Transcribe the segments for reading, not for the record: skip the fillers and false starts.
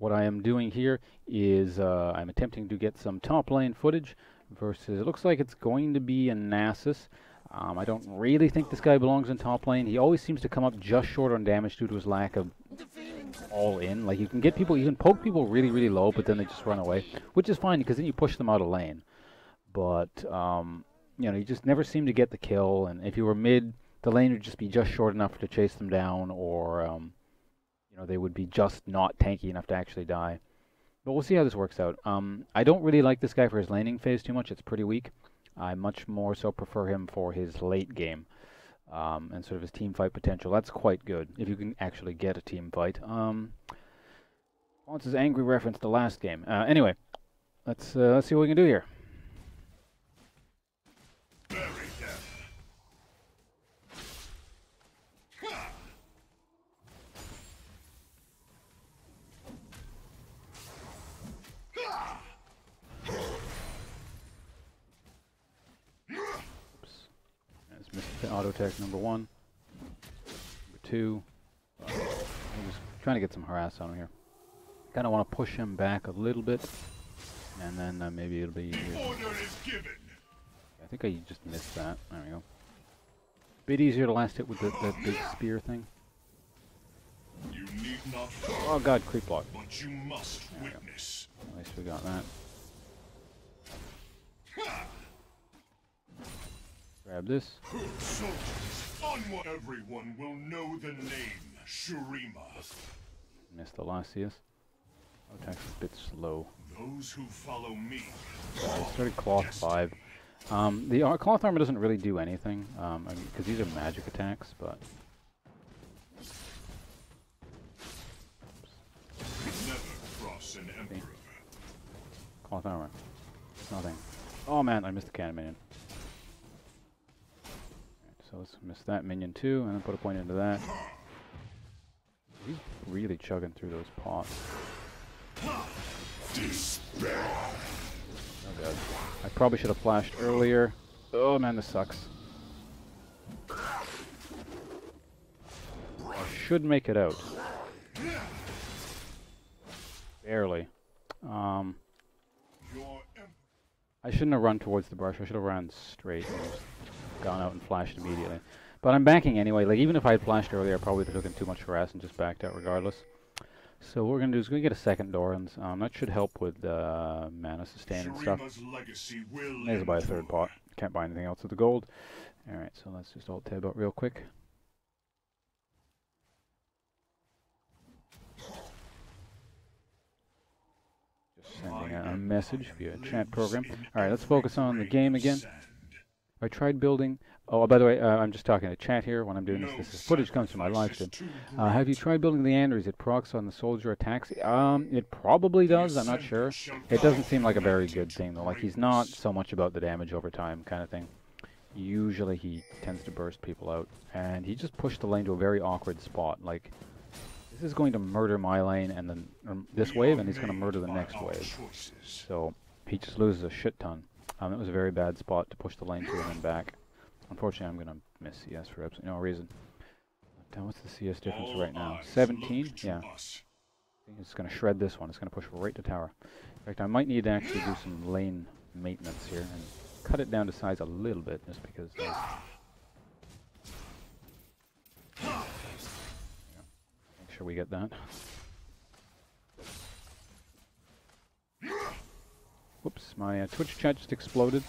what I am doing here is I'm attempting to get some top lane footage versus, it looks like it's going to be a Nasus. I don't really think this guy belongs in top lane. He always seems to come up just short on damage due to his lack of all in. Like, you can get people, you can poke people really, really low, but then they just run away, which is fine because then you push them out of lane. But, you know, you just never seem to get the kill, and if you were mid, the lane would just be just short enough to chase them down, or, you know, they would be just not tanky enough to actually die. But we'll see how this works out. I don't really like this guy for his laning phase too much. It's pretty weak. I much more so prefer him for his late game and sort of his team fight potential. That's quite good if you can actually get a team fight. Wants his angry reference to last game. Anyway, let's see what we can do here. Auto attack number 1, number 2. I'm just trying to get some harass on him here. Kind of want to push him back a little bit, and then maybe it'll be easier. Order is given. I think I just missed that. There we go. Bit easier to last hit with that big spear thing. You need not oh god, creep block. But you must witness. At least we got that. Grab this. Soldiers, onward. Everyone will know the name Shurima. Missed the Lassius. Attack's a bit slow. Those who follow me. I started cloth 5. The cloth armor doesn't really do anything, I mean, because these are magic attacks, but. Never cross an emperor. Cloth armor. Nothing. Oh man, I missed the cannon minion. So let's miss that minion too, and then put a point into that. He's really chugging through those pots. Oh god. I probably should have flashed earlier. Oh man, this sucks. I should make it out. Barely. I shouldn't have run towards the brush. I should have run straight and just gone out and flashed immediately. But I'm banking anyway. Like, even if I had flashed earlier, I probably would have taken too much harass and just backed out regardless. So what we're going to do is we're going to get a second Doran's. That should help with mana sustain and stuff. Maybe buy a third pot. Can't buy anything else with the gold. Alright, so let's just alt tab out real quick. Sending a message via chat program. Alright, let's focus on the game again. I tried building... Oh, by the way, I'm just talking to chat here when I'm doing this. This is footage comes from my live stream. Have you tried building the Andres? It procs on the soldier attacks? It probably does, I'm not sure. It doesn't seem like a very good thing, though. Like, he's not so much about the damage over time kind of thing. Usually he tends to burst people out. And he just pushed the lane to a very awkward spot. Like... This is going to murder my lane and then this wave, and he's going to murder the next wave. So he just loses a shit ton. That was a very bad spot to push the lane to and then back. Unfortunately, I'm going to miss CS for absolutely no reason. But, what's the CS difference right now? 17? Yeah. I think it's going to shred this one. It's going to push right to tower. In fact, I might need to actually do some lane maintenance here and cut it down to size a little bit just because... sure we get that. Whoops, my Twitch chat just exploded.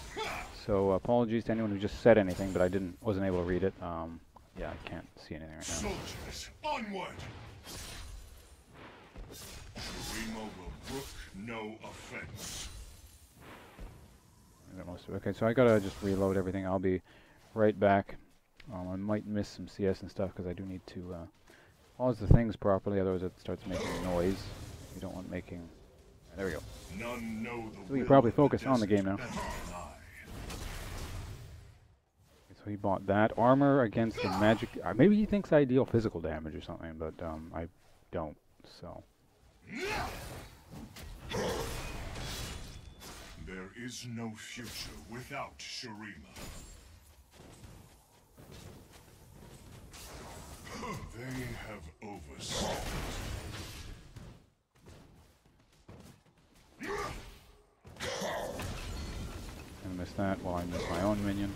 So apologies to anyone who just said anything, but I wasn't able to read it. Yeah, I can't see anything right now. Soldiers, onward! Shurima will brook no offense. Okay, so I gotta just reload everything. I'll be right back. I might miss some CS and stuff because I do need to pause the things properly, otherwise it starts making noise. You don't want making... There we go. None know the so we can probably focus on the game now. So he bought that. Armor against the magic... maybe he thinks I deal physical damage or something, but I don't, so... There is no future without Shurima. They have overstepped. that while I miss my own minion.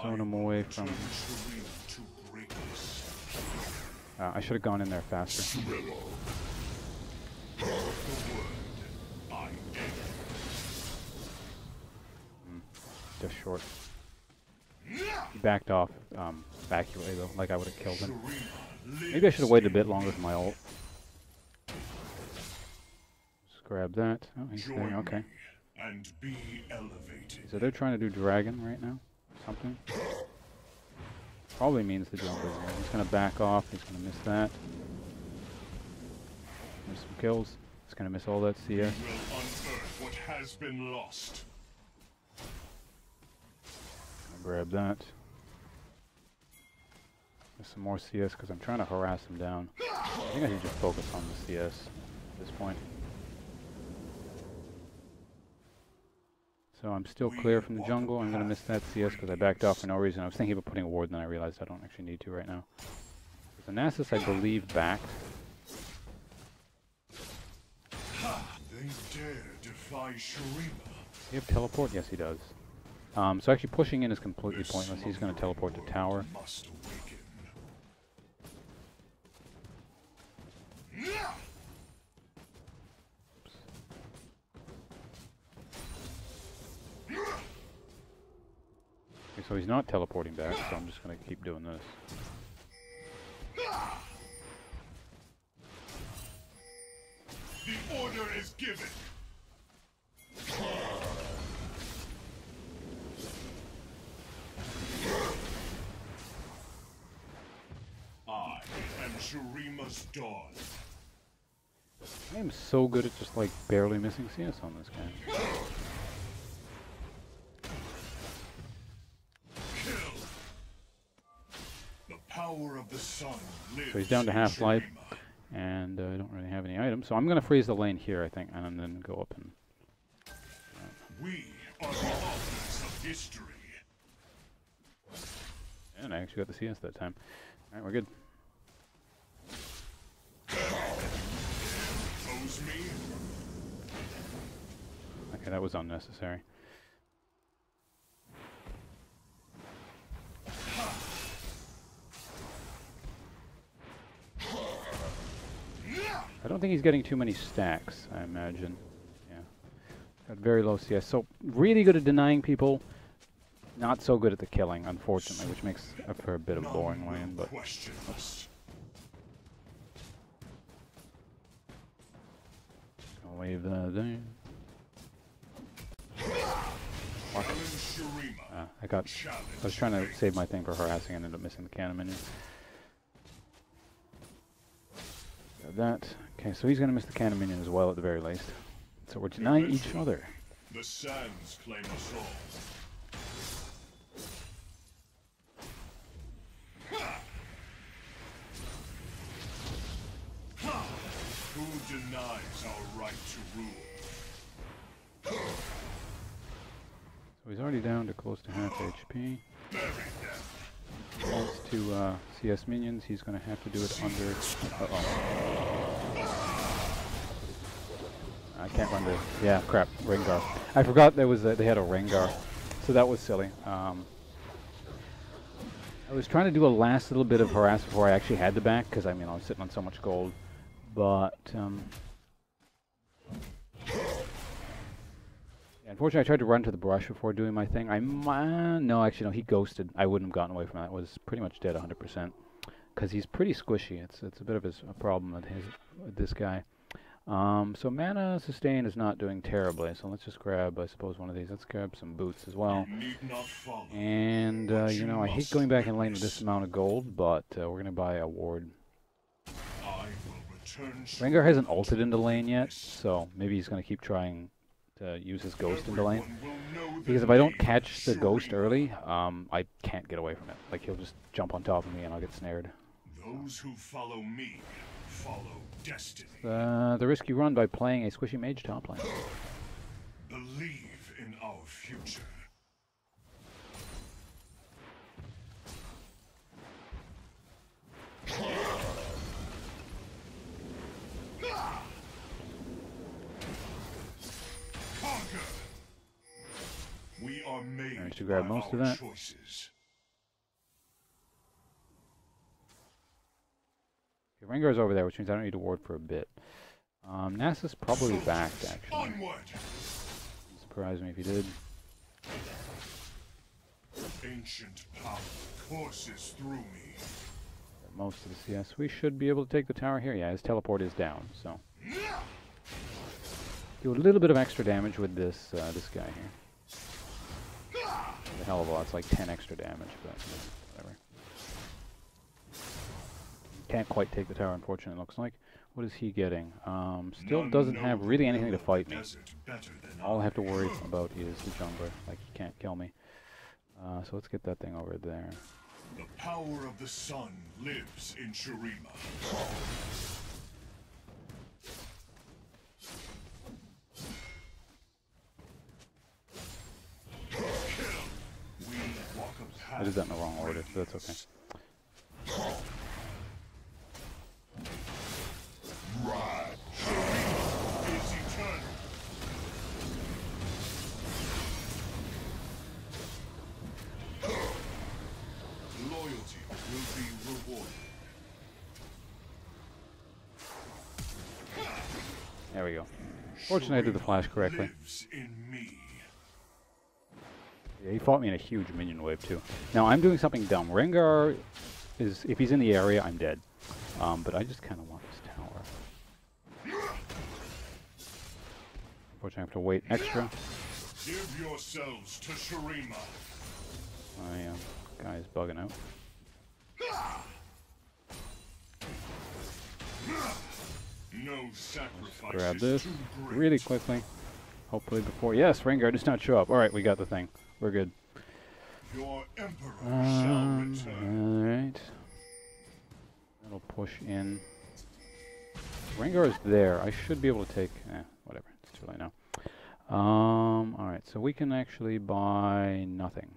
Zone him away from... I should have gone in there faster. Just short. He backed off back away though, like I would have killed him. Maybe I should have waited a bit longer with my ult. Just grab that. Oh, he's there, okay. And be elevated. So they're trying to do dragon right now? Something? Probably means the jungler. He's gonna back off, he's gonna miss that. Miss some kills. He's gonna miss all that CS. We will unearth what has been lost. I'll grab that. There's some more CS because I'm trying to harass him down. I think I should just focus on the CS at this point. So I'm still clear from the jungle. I'm going to miss that CS because I backed off for no reason. I was thinking about putting a ward and then I realized I don't actually need to right now. The Nasus, I believe, backed. They dare defy Shurima. Does he have teleport? Yes, he does. So actually pushing in is completely pointless. He's going to teleport to tower. Must awaken. Okay, so he's not teleporting back, so I'm just going to keep doing this. The order is given. I am Shurima's dawn. I am so good at just like barely missing CS on this guy. Kill. The power of the sun lives. So he's down to in half-life, Shurima. and I don't really have any items, so I'm going to freeze the lane here, I think, and then go up and... We are the authors of history. And I actually got the CS that time. Alright, we're good. Oppose me? Okay, that was unnecessary. I don't think he's getting too many stacks, I imagine. Yeah. Got very low CS. So, really good at denying people. Not so good at the killing, unfortunately, which makes for a bit of boring lane, but... I'll wave that there. I was trying to save my thing for harassing and ended up missing the cannon minion. Got that. Okay, so he's going to miss the cannon minion as well at the very least. So we're denying each other. The sands claim us all. Who denies our right to rule? So he's already down to close to half HP. Bury them. Thanks to CS minions, he's going to have to do it under... I can't run the... Yeah, crap, Rengar. I forgot there was they had a Rengar, so that was silly. I was trying to do a last little bit of harass before I actually had to back, because I mean I was sitting on so much gold. But unfortunately, I tried to run to the brush before doing my thing. No, actually, no, he ghosted. I wouldn't have gotten away from that. I was pretty much dead 100%. Because he's pretty squishy. It's a bit of a problem with this guy. So mana sustain is not doing terribly. So let's just grab, I suppose, one of these. Let's grab some boots as well. And, you know, I hate going back in lane with this amount of gold, but we're going to buy a ward. Rengar hasn't ulted into lane yet, so maybe he's going to keep trying to use his ghost into lane. Because if I don't catch the ghost early, I can't get away from it. Like, he'll just jump on top of me and I'll get snared. Those who follow me follow destiny. The risk you run by playing a squishy mage top lane. Believe in our future. managed to grab most of that. Okay, Rengar's over there, which means I don't need to ward for a bit. Nasus probably backed, actually. Wouldn't surprise me if he did. Ancient power courses through me. Got most of the CS. We should be able to take the tower here. Yeah, his teleport is down, so do a little bit of extra damage with this this guy here. A hell of a lot. It's like 10 extra damage, but whatever. Can't quite take the tower, unfortunately, it looks like. What is he getting? Still doesn't have really anything to fight me. All I have to worry about is the jungler. Like, he can't kill me. So let's get that thing over there. The power of the sun lives in Shurima. I did that in the wrong order, so that's okay. Loyalty will be rewarded. There we go. Fortunately, I did the flash correctly. Yeah, he fought me in a huge minion wave too. Now I'm doing something dumb. Rengar is, if he's in the area, I'm dead. But I just kind of want this tower. Unfortunately, I have to wait extra. Give yourselves to Shurima. Oh yeah, guy's bugging out. No sacrifice. Grab this really quickly. Hopefully before. Yes, Rengar does not show up. All right, we got the thing. We're good. Your emperor shall return. All right. That'll push in. Rengar is there. I should be able to take. Whatever. It's too late now. All right. So we can actually buy nothing.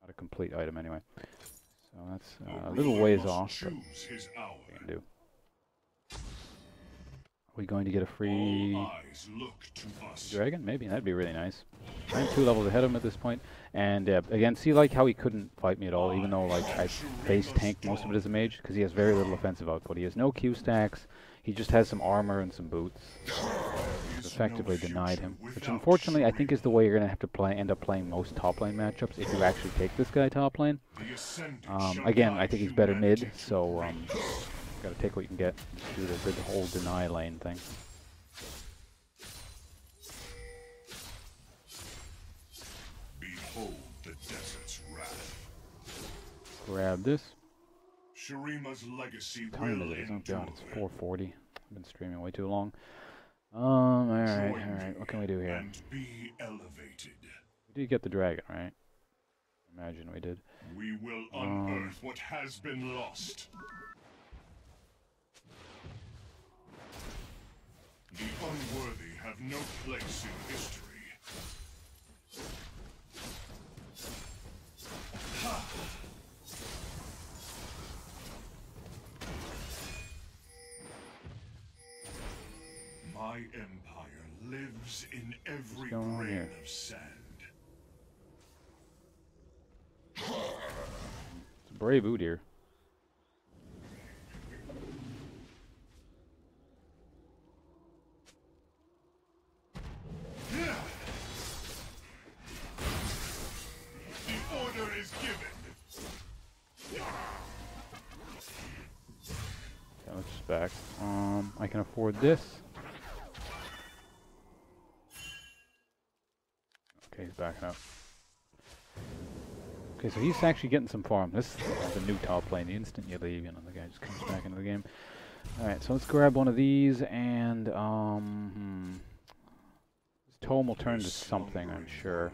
Not a complete item anyway. So that's a little ways off. But what we can do. Are we going to get a free dragon? Maybe. That'd be really nice. I'm 2 levels ahead of him at this point. And again, see like how he couldn't fight me at all, even though like I base tanked most of it as a mage, because he has very little offensive output. He has no Q stacks. He just has some armor and some boots. Effectively denied him, which unfortunately I think is the way you're going to have to end up playing most top lane matchups if you actually take this guy top lane. Again, I think he's better mid, so gotta take what you can get. Just do the whole deny lane thing. Behold the desert's wrath. Grab this. Shurima's legacy What time will is it? Oh endure. god, it's 4:40. I've been streaming way too long. Alright. What can we do here? And be elevated. We did get the dragon, right? Imagine we did. We will unearth what has been lost. The unworthy have no place in history. Ha! My empire lives in every grain of sand. It's a brave Udyr. The order is given. Okay, let's just back. I can afford this. Okay, he's backing up. Okay, so he's actually getting some farm. This is the new top lane. The instant you leave, you know, the guy just comes back into the game. Alright, so let's grab one of these and, this tome will turn to something, I'm sure.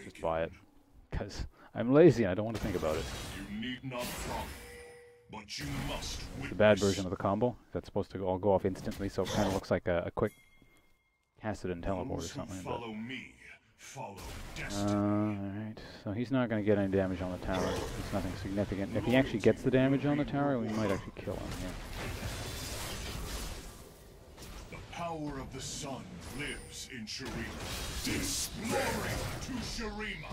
Just buy it. Because I'm lazy and I don't want to think about it. You need not follow, but you must witness. The bad version of the combo. That's supposed to all go off instantly, so it kind of looks like a quick cast it and teleport or something. Follow me. Follow destiny. Alright, so he's not going to get any damage on the tower. It's nothing significant. If he actually gets the damage on the tower, we might actually kill him here. The power power of the sun lives in Shurima. Glory to Shurima.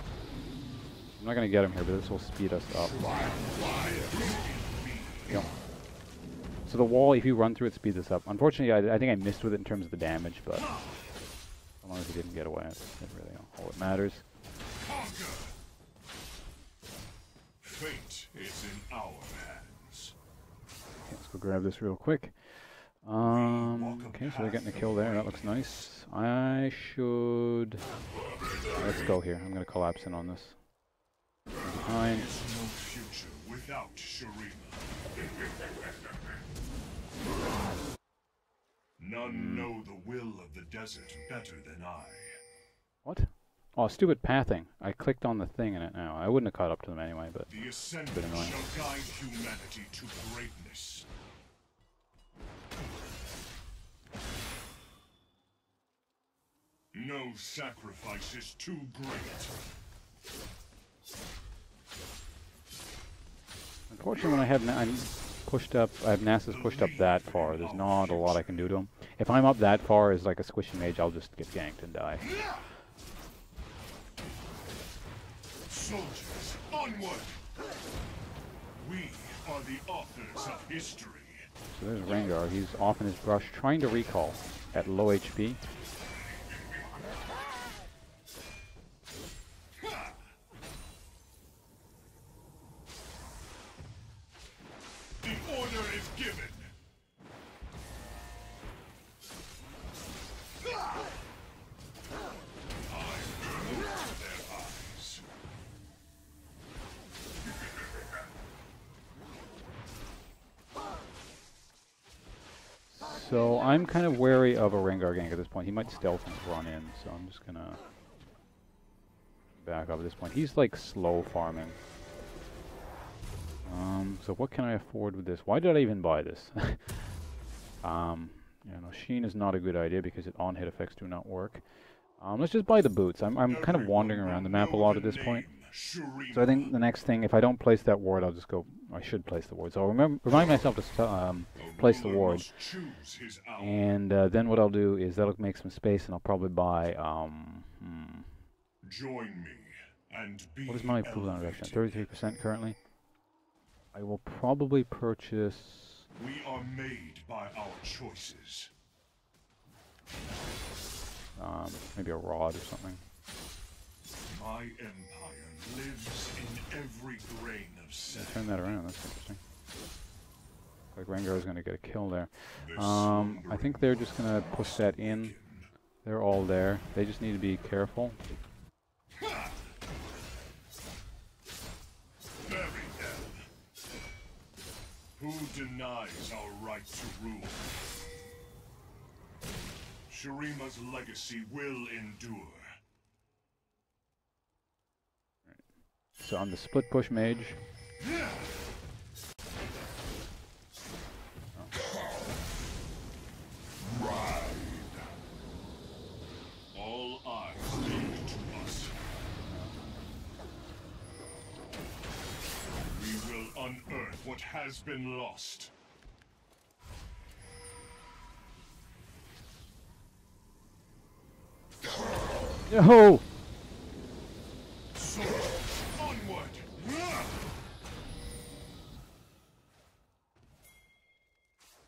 I'm not going to get him here, but this will speed us up. Yep. So the wall, if you run through it, speeds us up. Unfortunately, I think I missed with it in terms of the damage, but as long as he didn't get away, that's really all that matters. Conquer. Fate is in our hands. Okay, let's go grab this real quick. Okay, so they're getting a kill there. That looks nice. I should... Let's go here. I'm going to collapse in on this. Behind. There's no future without Shurima. None know the will of the desert better than I. What? Oh, stupid pathing. I clicked on the thing in it now. I wouldn't have caught up to them anyway, but... The Ascendant bit annoying. shall guide humanity to greatness. No sacrifice is too great. Unfortunately, when I have I have Nasus pushed up that far. There's not a lot I can do to him. If I'm up that far as like a squishy mage, I'll just get ganked and die. Soldiers, onward! We are the authors of history. So there's Rengar. He's off in his brush, trying to recall at low HP. The order is given. I remove their eyes. So I'm kind of wary of a Rengar gank at this point. He might stealth and run in, so I'm just gonna back up at this point. He's like slow farming. So what can I afford with this? Why did I even buy this? You know, Sheen is not a good idea because on-hit effects do not work. Let's just buy the boots. I'm kind of wandering around the map a lot at this point. So I think the next thing, if I don't place that ward, I'll just go... I should place the ward. So I'll remind myself to place the ward. And then what I'll do is that'll make some space, and I'll probably buy... Join me and be what is my cooldown reduction? 33% currently. I will probably purchase... We are made by our choices. Maybe a rod or something. My empire lives in every grain of sand. Turn that around, that's interesting. Like Rengar is going to get a kill there. I think they're just going to push that in. They're all there. They just need to be careful. Bury them. Who denies our right to rule? Shurima's legacy will endure. So I'm the split push mage. Ride. All eyes lead to us. We will unearth what has been lost. No! Soldiers, onward!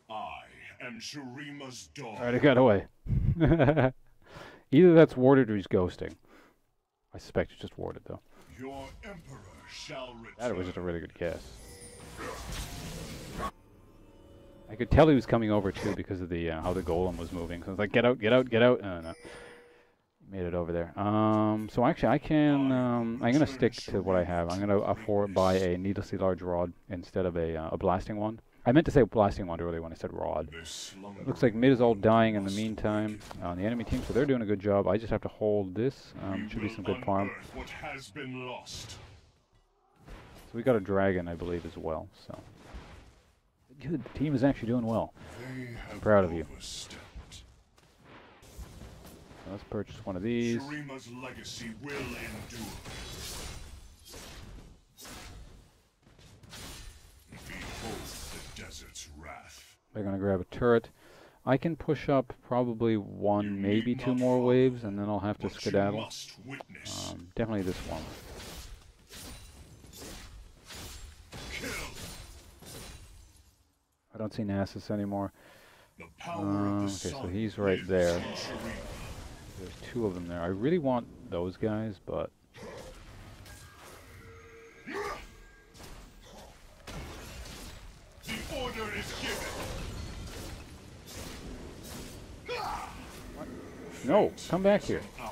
I am Shurima's dog. Alright, I got away. Either that's warded or he's ghosting. I suspect it's just warded, though. Your emperor shall return. That was just a really good guess. I could tell he was coming over, too, because of the how the golem was moving. So I was like, get out, get out, get out. No. Made it over there. So actually, I can. I'm gonna stick to what I have. I'm gonna buy a needlessly large rod instead of a blasting wand. I meant to say blasting wand earlier when I said rod. Looks like mid is all dying in the meantime on the enemy team, so they're doing a good job. I just have to hold this. Should be some good farm. What has been lost. So we got a dragon, I believe, as well. So the team is actually doing well. I'm proud of you. Let's purchase one of these. Shurima's legacy will endure. Behold the desert's wrath. They're going to grab a turret. I can push up probably one, maybe two more waves, and then I'll have to skedaddle. Definitely this one. I don't see Nasus anymore. Okay, so he's right there. There's two of them there. I really want those guys, but... The order is given. What? No, come back here. There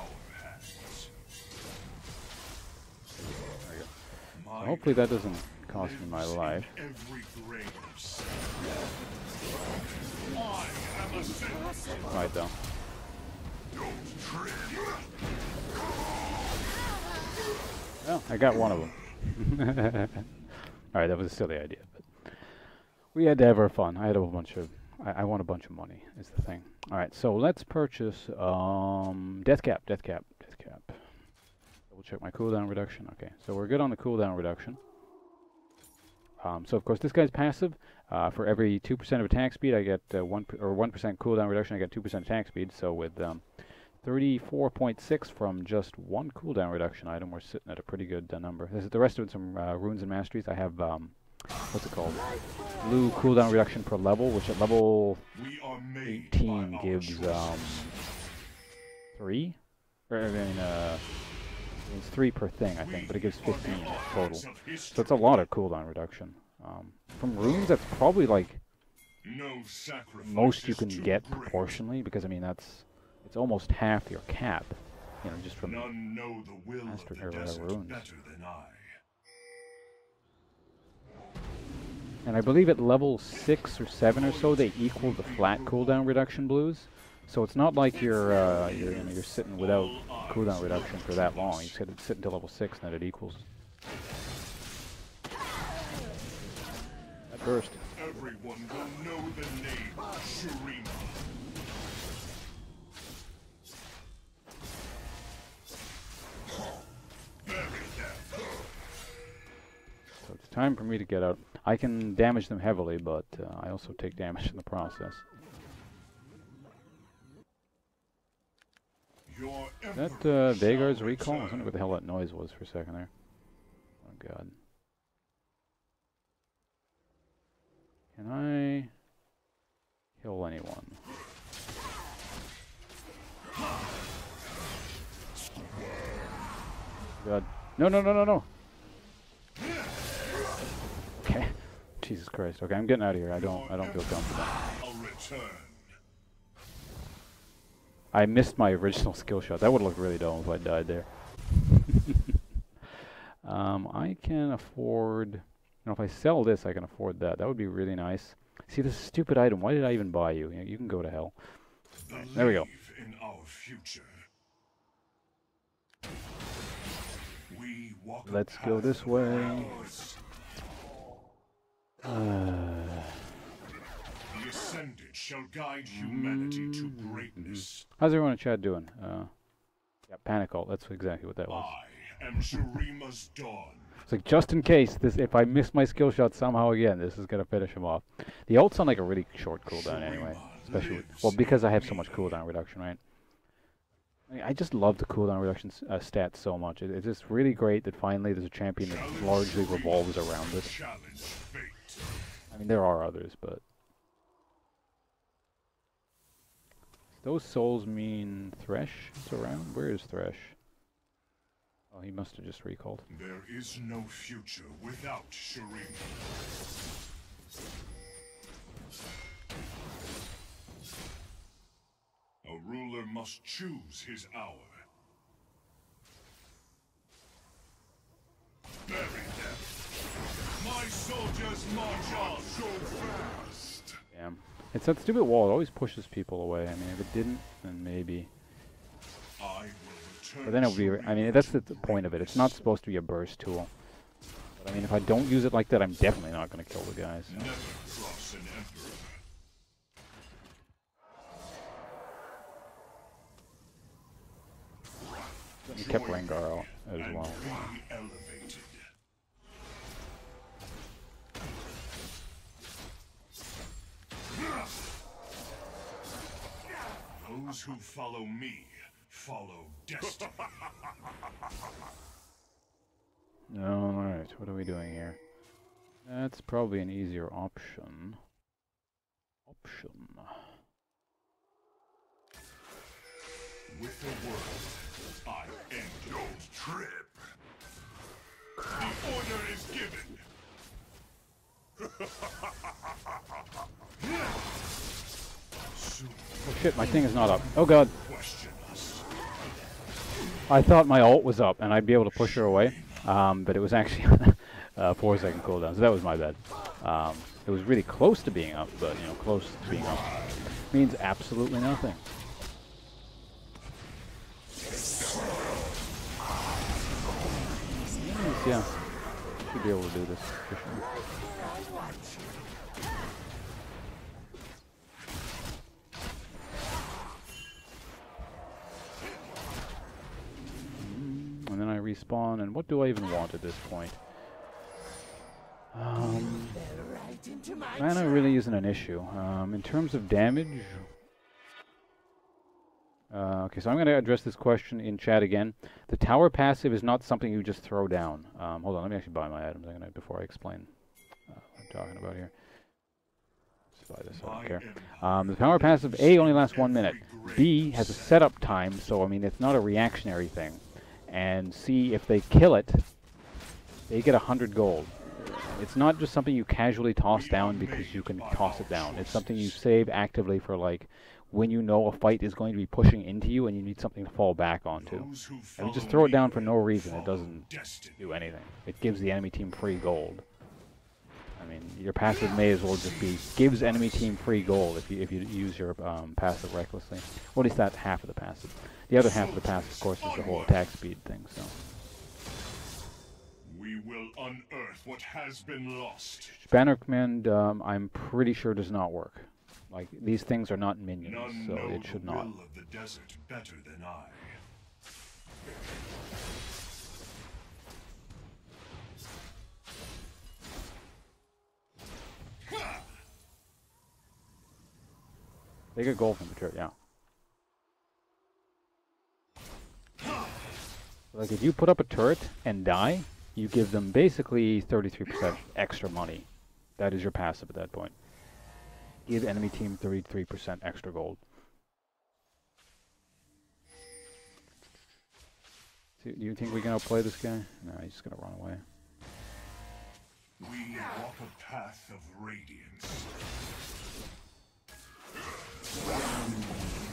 you go. So hopefully that doesn't cost me my life. Right though. Well, I got one of them. Alright, that was a silly idea, but we had to have our fun. I had a bunch of... I want a bunch of money, is the thing. Alright, so let's purchase... Death cap. Double check my cooldown reduction. Okay, so we're good on the cooldown reduction. So of course this guy's passive. For every 2% of attack speed, I get 1% cooldown reduction. I get 2% attack speed. So with 34.6 from just one cooldown reduction item, we're sitting at a pretty good number. The rest of it's some runes and masteries. I have what's it called? Blue cooldown reduction per level, which at level 18 gives 3. Or, I mean, it's 3 per thing, I think, but it gives 15 total. So it's a lot of cooldown reduction. From runes, that's probably like most you can get proportionally, because I mean it's almost half your cap, you know, just from master runes. And I believe at level 6 or 7 or so they equal the flat cooldown reduction blues. So it's not like you're sitting without cooldown reduction for that long. You just got to sit until level 6 and then it equals. That burst. Everyone will know the name Shurima. So it's time for me to get out. I can damage them heavily, but I also take damage in the process. Is that Vhagar's recall? I was wondering what the hell that noise was for a second there. Oh god. Can I kill anyone? God. No, no, no, no, no! Okay. Jesus Christ. Okay, I'm getting out of here. I don't feel comfortable. I missed my original skill shot. That would look really dumb if I died there. I can afford... You know, if I sell this, I can afford that. That would be really nice. See, this stupid item. Why did I even buy you? You can go to hell. There we go. In our future. Let's go this way. The Ascended shall guide humanity to greatness. How's everyone in chat doing? Yeah, panic ult. That's exactly what that was. I am Shurima's dawn. It's like, just in case, if I miss my skill shot somehow again, this is going to finish him off. The ult's on like a really short cooldown anyway. Especially with, well, because I have so much cooldown reduction, right? I just love the cooldown reduction stats so much. It's just really great that finally there's a champion that largely revolves around it. I mean, there are others, but... Those souls mean Thresh is around? Where is Thresh? Oh, he must have just recalled. There is no future without Shurima. A ruler must choose his hour. Bury them. My soldiers march on so fast. Damn. It's that stupid wall. It always pushes people away. I mean, if it didn't, then maybe. But then it would be... I mean, that's the point of it. It's not supposed to be a burst tool. But I mean, if I don't use it like that, I'm definitely not going to kill the guys. So. Never cross an emperor. He kept Rengar out as well. Those who follow me follow destiny. Alright, what are we doing here? That's probably an easier option. With the word, I end your trip. The order is given. Oh shit, my thing is not up. Oh god. Question us. I thought my ult was up and I'd be able to push her away, but it was actually 4-second cooldown, so that was my bad. It was really close to being up, but you know, close to being up means absolutely nothing. Yeah, should be able to do this for sure. And then I respawn, and what do I even want at this point? Mana really isn't an issue. In terms of damage... okay, so I'm going to address this question in chat again. The tower passive is not something you just throw down. Hold on, let me actually buy my items before I explain what I'm talking about here. Let's buy this, I don't care. The power passive, A, only lasts 1 minute. B, has a setup time, so I mean, it's not a reactionary thing. And C, if they kill it, they get 100 gold. It's not just something you casually toss down because you can toss it down. It's something you save actively for, like, when you know a fight is going to be pushing into you and you need something to fall back onto. If you just throw it down for no reason, it doesn't do anything. It gives the enemy team free gold. I mean, your passive may as well just be gives enemy team free gold if you use your passive recklessly. Well, at least that's half of the passive. The other half of the passive, of course, is the whole attack speed thing. So we will unearth what has been lost. Banner command, I'm pretty sure does not work. Like, these things are not minions, so it should not. None know the will of the desert better than I. They get gold from the turret, yeah. Like, if you put up a turret and die, you give them basically 33% extra money. That is your passive at that point. Give enemy team 33% extra gold. Do you think we can outplay this guy? No, he's just gonna run away. We walk a path of radiance.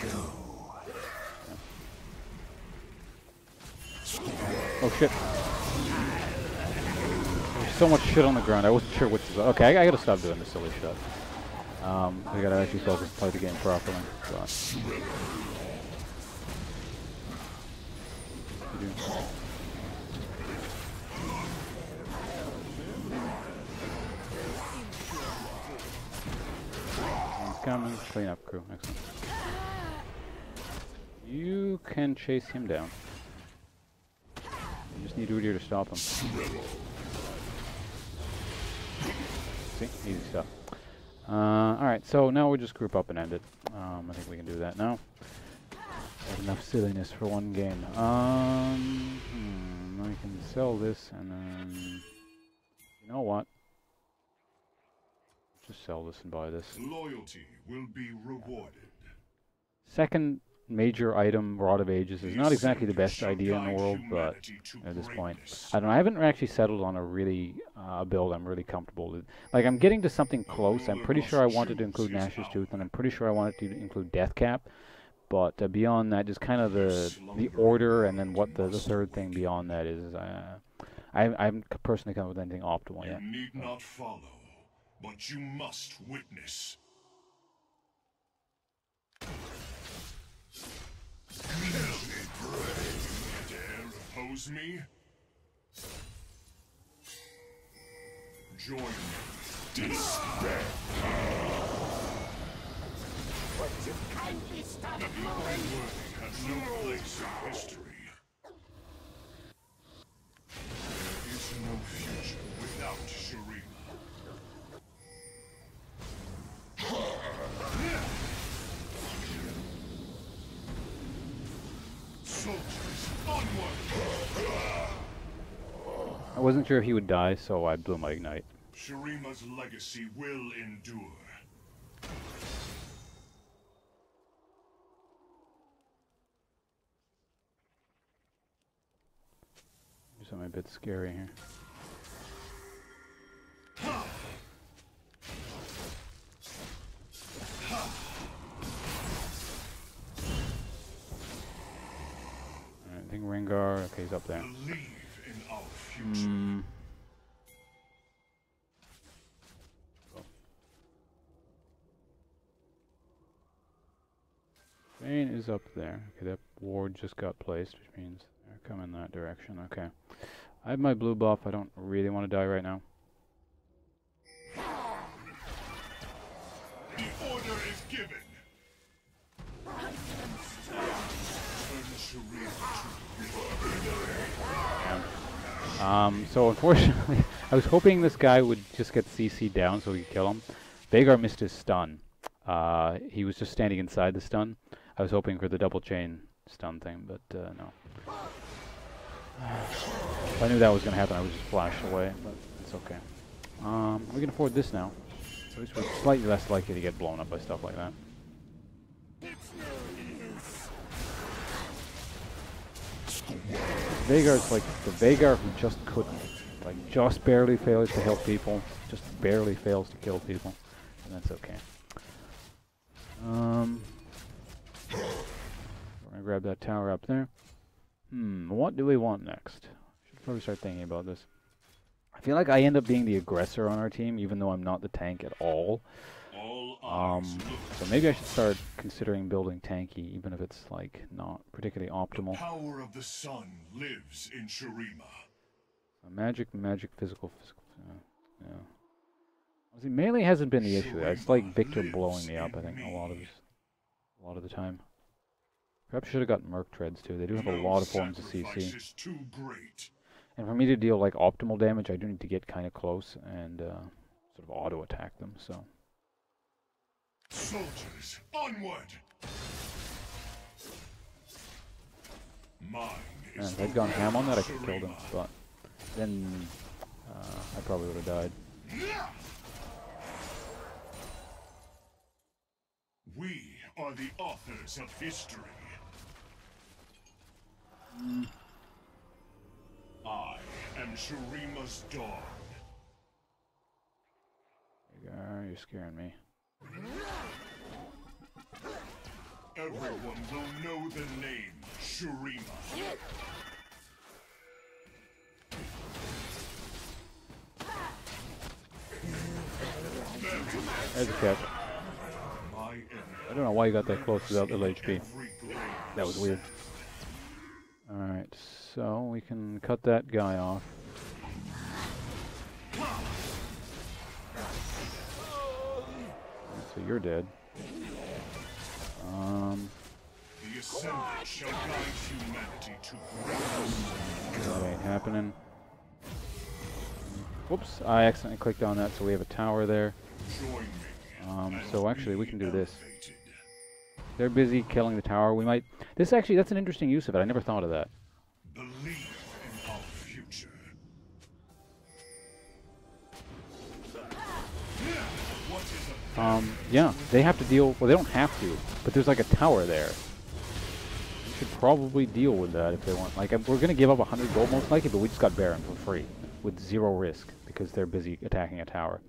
Go. Oh shit. There's so much shit on the ground, I wasn't sure which was... Okay, I gotta stop doing this silly shit. We gotta actually focus and play the game properly. So. He's coming. Clean up, crew. Excellent. You can chase him down. You just need Udyr to stop him. See? Easy stuff. Alright, so now we'll just group up and end it. I think we can do that now. There's enough silliness for one game. I can sell this and then... You know what? Just sell this and buy this. Loyalty will be rewarded. Second major item, Rod of Ages, is not exactly the best idea in the world, but at this point, I don't know, I haven't actually settled on a really build I'm really comfortable with. Like, I'm getting to something close. I'm pretty sure I wanted to include Nasus Tooth, and I'm pretty sure I wanted to include Death Cap, but beyond that, just kind of the order, and then what the third thing beyond that is, I haven't personally come up with anything optimal yet. You need not follow, but you must witness. Dare oppose me? Join me. Despair. Would you kindly stop moving? Has no place in history. There is no future without Shurima. I wasn't sure if he would die, so I blew my ignite. Shurima's legacy will endure. Do something a bit scary here. I think Rengar, okay, he's up there. Believe in our future. Vayne is up there. Okay, that ward just got placed, which means they're coming that direction. Okay. I have my blue buff. I don't really want to die right now. The order is given. So unfortunately, I was hoping this guy would just get CC down so we could kill him. Veigar missed his stun. He was just standing inside the stun. I was hoping for the double chain stun thing, but no. If I knew that was going to happen, I would just flash away, but it's okay. We can afford this now. At least we're slightly less likely to get blown up by stuff like that. Veigar's like the Veigar who just couldn't. Like, just barely fails to help people, just barely fails to kill people, and that's okay. We're gonna grab that tower up there. What do we want next? Should probably start thinking about this. I feel like I end up being the aggressor on our team, even though I'm not the tank at all. So maybe I should start considering building tanky, even if it's like not particularly optimal. The power of the sun lives in Shurima. Magic, physical. Yeah. See, melee hasn't been the issue. It's like Victor blowing me up. I think a lot of the time. Perhaps should have got Merc Treads too. They do have a lot of forms of CC. And for me to deal like optimal damage, I do need to get kind of close and sort of auto attack them. So. Soldiers, onward! Mine is If I'd gone ham on that, I could have killed him, but then I probably would have died. We are the authors of history. I am Shurima's dawn. You're scaring me. Everyone will know the name Shurima. There's a catch. I don't know why you got that close without little HP. That was weird. Alright, so we can cut that guy off. So you're dead. The assembly shall guide humanity to greatness. That ain't happening. Whoops, I accidentally clicked on that, so we have a tower there. So actually, we can do this. They're busy killing the tower. We might... This actually, that's an interesting use of it. I never thought of that. Believe in our future. Yeah, they have to deal... Well, they don't have to, but there's like a tower there. We should probably deal with that if they want. Like, we're going to give up 100 gold most likely, but we just got Baron for free with 0 risk because they're busy attacking a tower.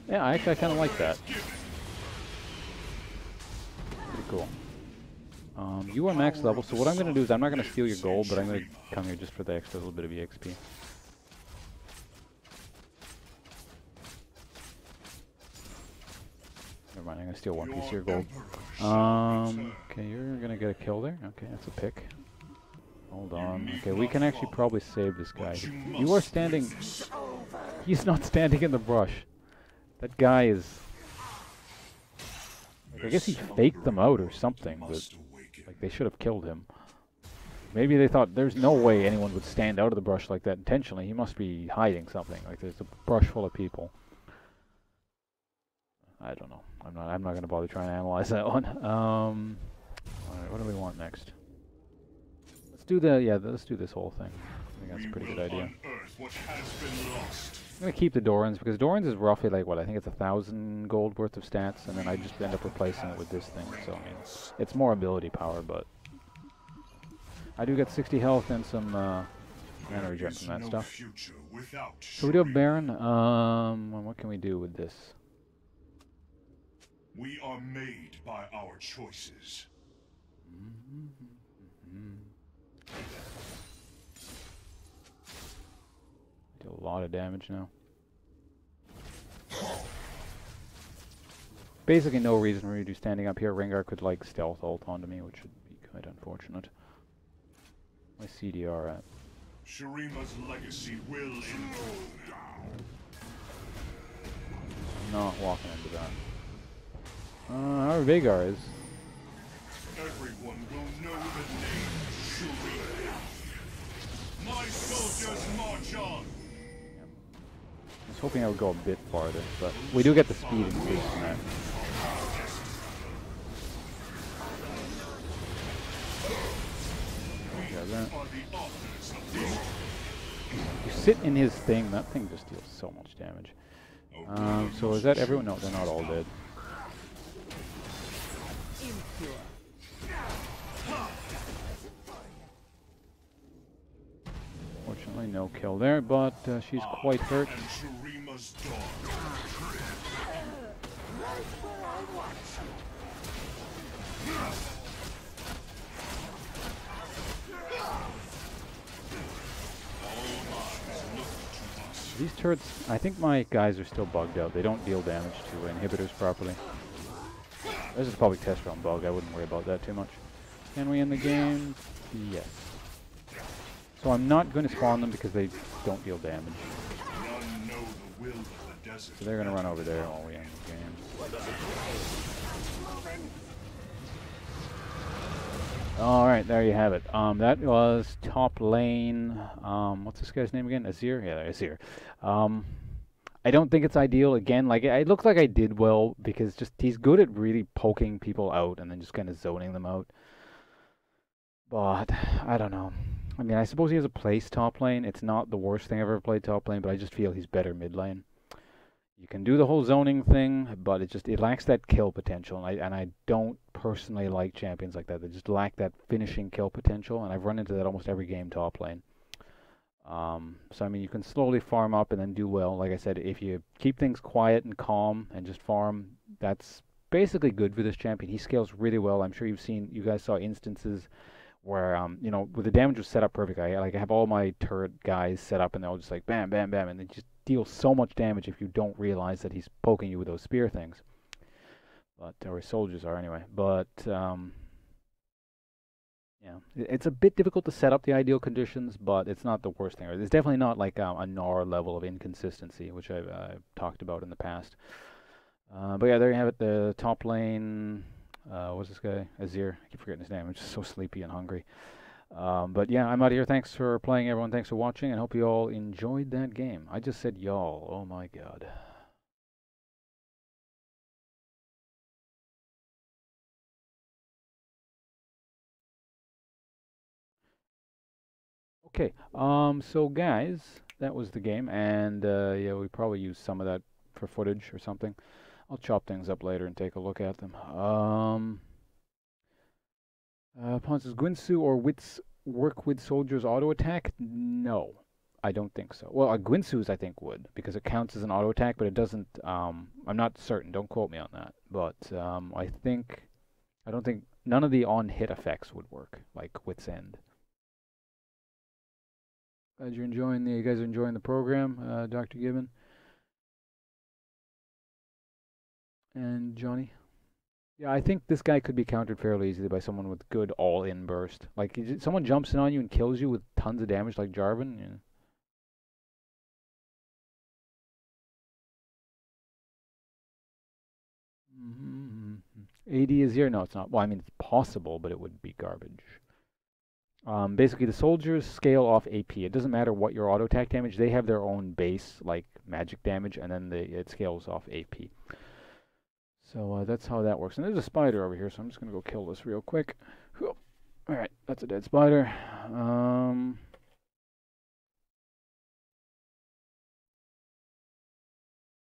Yeah, I kind of like that. Pretty cool. You are max level, so what I'm going to do is I'm not going to steal your gold, but I'm going to come here just for the extra little bit of EXP. Never mind, I'm going to steal one piece of your gold. Okay, you're going to get a kill there. Okay, that's a pick. Hold on. Okay, we can actually probably save this guy. You are standing... He's not standing in the brush. That guy is... Like, I guess he faked them out or something, but like they should have killed him. Maybe they thought there's no way anyone would stand out of the brush like that intentionally. He must be hiding something. Like there's a brush full of people. I don't know. I'm not going to bother trying to analyze that one. All right, what do we want next? Let's do let's do this whole thing. think that's a pretty good idea. Unearth what has been lost. I'm going to keep the Dorans, because Dorans is roughly like, what, I think it's 1,000 gold worth of stats, and then I just end up replacing it with this thing. So, I mean, it's more ability power, but I do get 60 health and some mana regen from that stuff. So we do have Baron. What can we do with this? We are made by our choices. Do a lot of damage now. Basically no reason for me to do standing up here. Rengar could like stealth ult onto me, which would be quite unfortunate. My CDR at? Shurima's legacy will endure. I'm not walking into that. Our Veigar is. Everyone will know the name Shurima. My soldiers march on. I was hoping I would go a bit farther, but we do get the speed increase from that. You sit in his thing, that thing just deals so much damage. So is that everyone? No, they're not all dead. Fortunately, no kill there, but she's quite hurt. These turrets, I think my guys are still bugged out. They don't deal damage to inhibitors properly. This is probably test run bug. I wouldn't worry about that too much. Can we end the game? Yes. So I'm not going to spawn them because they don't deal damage. So they're going to run over there while we end the game. Alright, there you have it. That was top lane. What's this guy's name again? Azir? Yeah, Azir. I don't think it's ideal. Again, like it looks like I did well because just he's good at really poking people out and then just kind of zoning them out. But I don't know. I mean, I suppose he has a place top lane. It's not the worst thing I've ever played top lane, but I just feel he's better mid lane. You can do the whole zoning thing, but it lacks that kill potential, and I don't personally like champions like that. They just lack that finishing kill potential, and I've run into that almost every game top lane. So I mean, you can slowly farm up and then do well. Like I said, if you keep things quiet and calm and just farm, that's basically good for this champion. He scales really well. I'm sure you guys saw instances where you know, where the damage was set up perfectly. I have all my turret guys set up, and they're all just like bam, bam, bam, and they just deal so much damage if you don't realize that he's poking you with those spear things. But or soldiers are anyway. But yeah, it's a bit difficult to set up the ideal conditions, but it's not the worst thing. It's definitely not like a Gnar level of inconsistency, which I've talked about in the past. But yeah, there you have it. The top lane. What's this guy? Azir. I keep forgetting his name. I'm just so sleepy and hungry. But yeah, I'm out of here. Thanks for playing, everyone. Thanks for watching, and hope you all enjoyed that game. I just said y'all. Oh my god. Okay. So guys, that was the game, and yeah, we probably used some of that for footage or something. I'll chop things up later and take a look at them. Does Guinsoo or Wits work with soldiers auto attack? No, I don't think so. Well, Guinsoo's I think would, because it counts as an auto attack, but it doesn't. I'm not certain. Don't quote me on that. But I don't think none of the on hit effects would work like Wits End. Glad you guys are enjoying the program, Dr. Gibbon and Johnny. Yeah, I think this guy could be countered fairly easily by someone with good all-in burst. Like, someone jumps in on you and kills you with tons of damage like Jarvan. Yeah. AD is here? No, it's not. Well, I mean, it's possible, but it would be garbage. Basically, the soldiers scale off AP. It doesn't matter what your auto attack damage. They have their own base, like magic damage, and then it scales off AP. So that's how that works. And there's a spider over here, so I'm just going to go kill this real quick. Alright, that's a dead spider.